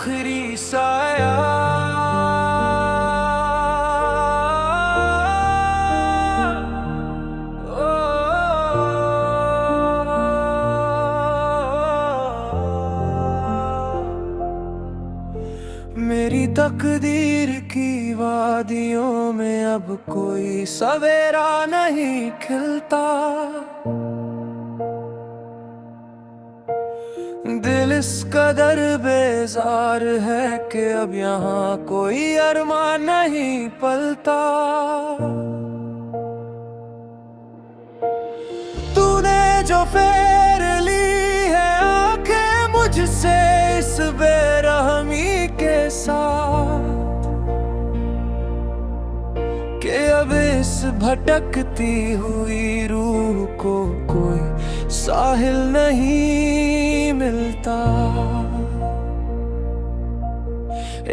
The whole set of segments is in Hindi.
आखिरी साया। मेरी तकदीर की वादियों में अब कोई सवेरा नहीं खिलता। दिल इस कदर बेजार है कि अब यहाँ कोई अरमान नहीं पलता। तूने जो फेर ली है आंखें मुझसे इस बेरहमी के साथ, कि अब इस भटकती हुई रूह को कोई साहिल नहीं मिलता।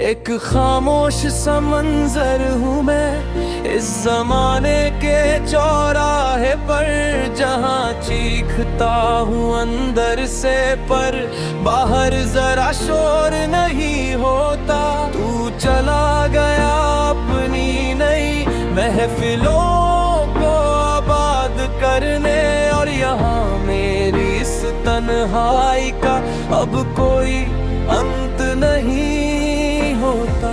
एक खामोश सा मंजर हूँ मैं इस जमाने के चौराहे पर, जहाँ चीखता हूँ अंदर से पर बाहर जरा शोर नहीं होता। तू चला गया अपनी नई महफिलों को आबाद करने, और यहाँ मेरी इस तन्हाई का अब कोई अंत नहीं होता।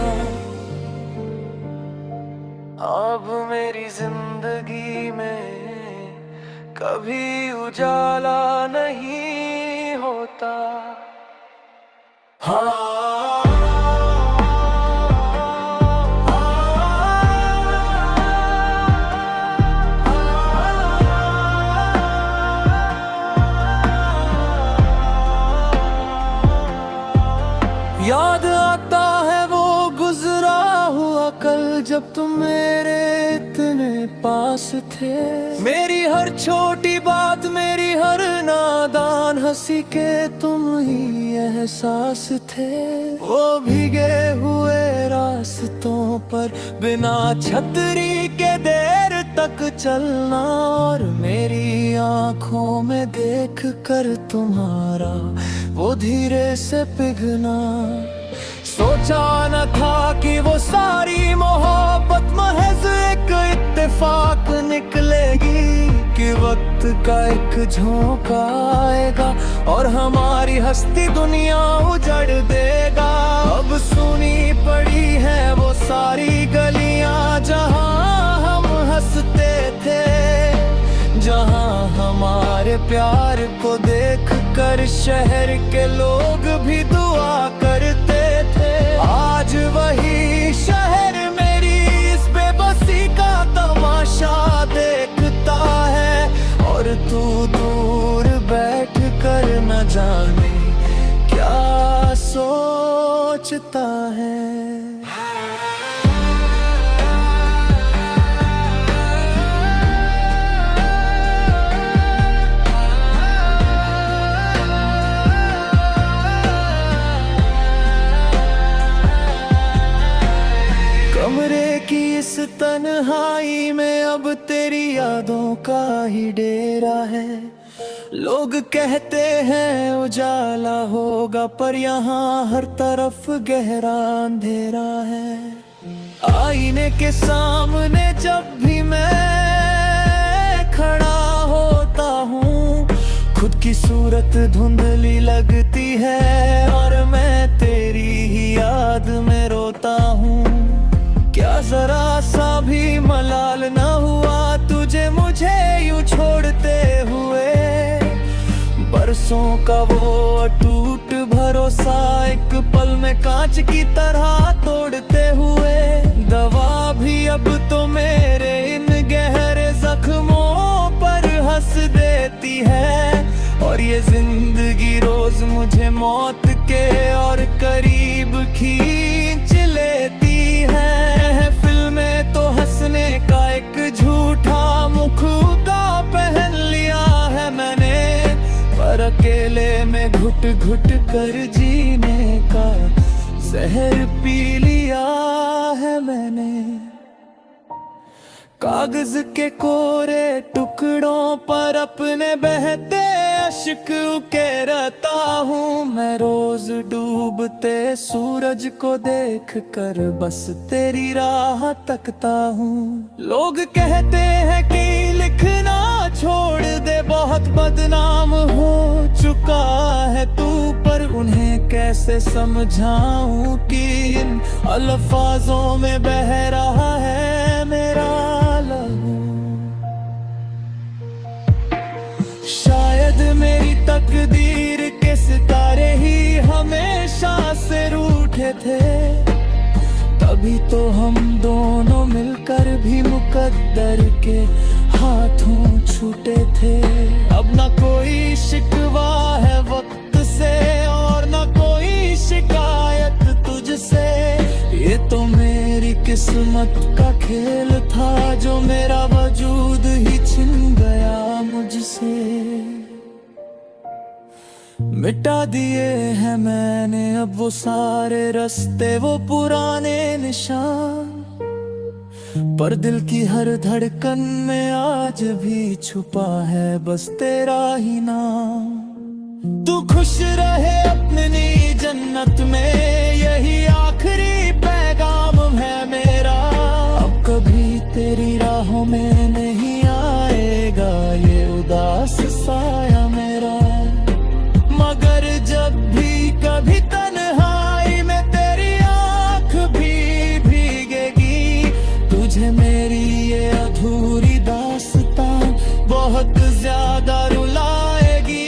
अब मेरी जिंदगी में कभी उजाला नहीं होता। हाँ, याद आता है वो गुजरा हुआ कल, जब तुम मेरे इतने पास थे। मेरी हर छोटी बात, मेरी हर नादान हंसी के तुम ही एहसास थे। वो भीगे हुए रास्तों पर बिना छतरी के देर तक चलना, और मेरी आंखों में देख कर तुम्हारा वो धीरे से पिघलना। सोचा न था कि वो सारी मोहब्बत महज एक इत्तेफाक निकलेगी, कि वक्त का एक झोंका आएगा और हमारी हस्ती दुनिया उजड़ देगा। अब सुनी पड़ी है वो सारी गलियां जहां हम हंसते थे, जहां हमारे प्यार को देख कर शहर के लोग भी दुआ करते थे। आज वही शहर मेरी इस बेबसी का तमाशा देखता है, और तू दूर बैठ कर न जाने क्या सोचता है। कमरे की इस तन्हाई में अब तेरी यादों का ही डेरा है। लोग कहते हैं उजाला होगा, पर यहाँ हर तरफ गहरा अंधेरा है। आईने के सामने जब भी मैं खड़ा होता हूँ, खुद की सूरत धुंधली लगती है, और मैं तेरी ही याद में रोता हूँ। क्या जरा सा भी मलाल न हुआ तुझे मुझे यूं छोड़ते हुए? बरसों का वो अटूट भरोसा एक पल में कांच की तरह तोड़ते हुए। दवा भी अब तो मेरे इन गहरे जख्मों पर हंस देती है, और ये जिंदगी रोज मुझे मौत के और करीब खींच लेती है। फिल्में तो हंसने का एक झूठा मुखौटा पहन लिया है मैंने, पर अकेले में घुट घुट कर जीने का जहर पी लिया है मैंने। कागज के कोरे टुकड़ों पर अपने बहते अश्क उकेरता हूँ मैं। रोज डूबते सूरज को देख कर बस तेरी राह तकता हूँ। लोग कहते हैं कि लिखना छोड़ दे, बहुत बदनाम हो चुका है तू, पर उन्हें कैसे समझाऊं कि इन अल्फाजों में बह रहा है मेरा लहू। शायद मेरी तकदीर के सितारे ही हमेशा से रूठे थे, तभी तो हम दोनों मिलकर भी मुकद्दर के हाथों छूटे थे। अब ना कोई शिकवा है वक्त से और ना कोई शिकायत तुझसे, ये तो मेरी किस्मत का खेल था जो मेरा वजूद ही छिन गया मुझसे। मिटा दिए हैं मैंने अब वो सारे रास्ते, वो पुराने निशान, पर दिल की हर धड़कन में आज भी छुपा है बस तेरा ही नाम। तू खुश रहे अपनी जन्नत में, यही आखिरी पैगाम है मेरा। अब कभी तेरी राहों में नहीं आएगा ये उदास साया मेरा, मगर जब भी कभी तन्हाई में तेरी आँख भी भीगेगी, तुझे मेरी ये अधूरी दास्तां बहुत ज्यादा रुलाएगी।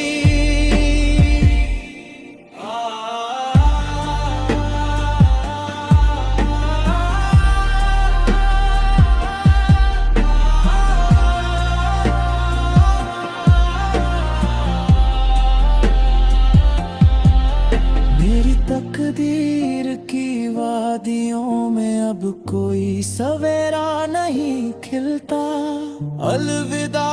मेरी तकदीर की वादियों में अब कोई सवेरा नहीं खिलता। अलविदा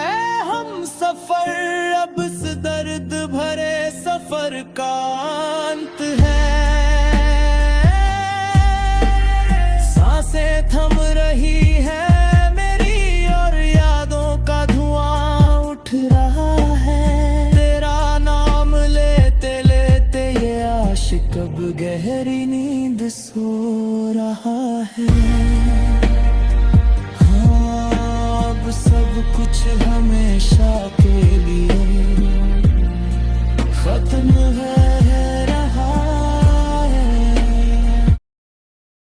ए हम सफर, अब इस दर्द भरे सफर का अंत है। सांसें थम रही है मेरी और यादों का धुआं उठ रहा है। तेरा नाम लेते लेते ये आशिक अब गहरी नींद सो रहा है। हाँ, अब सब कुछ हमेशा के लिए खत्म है।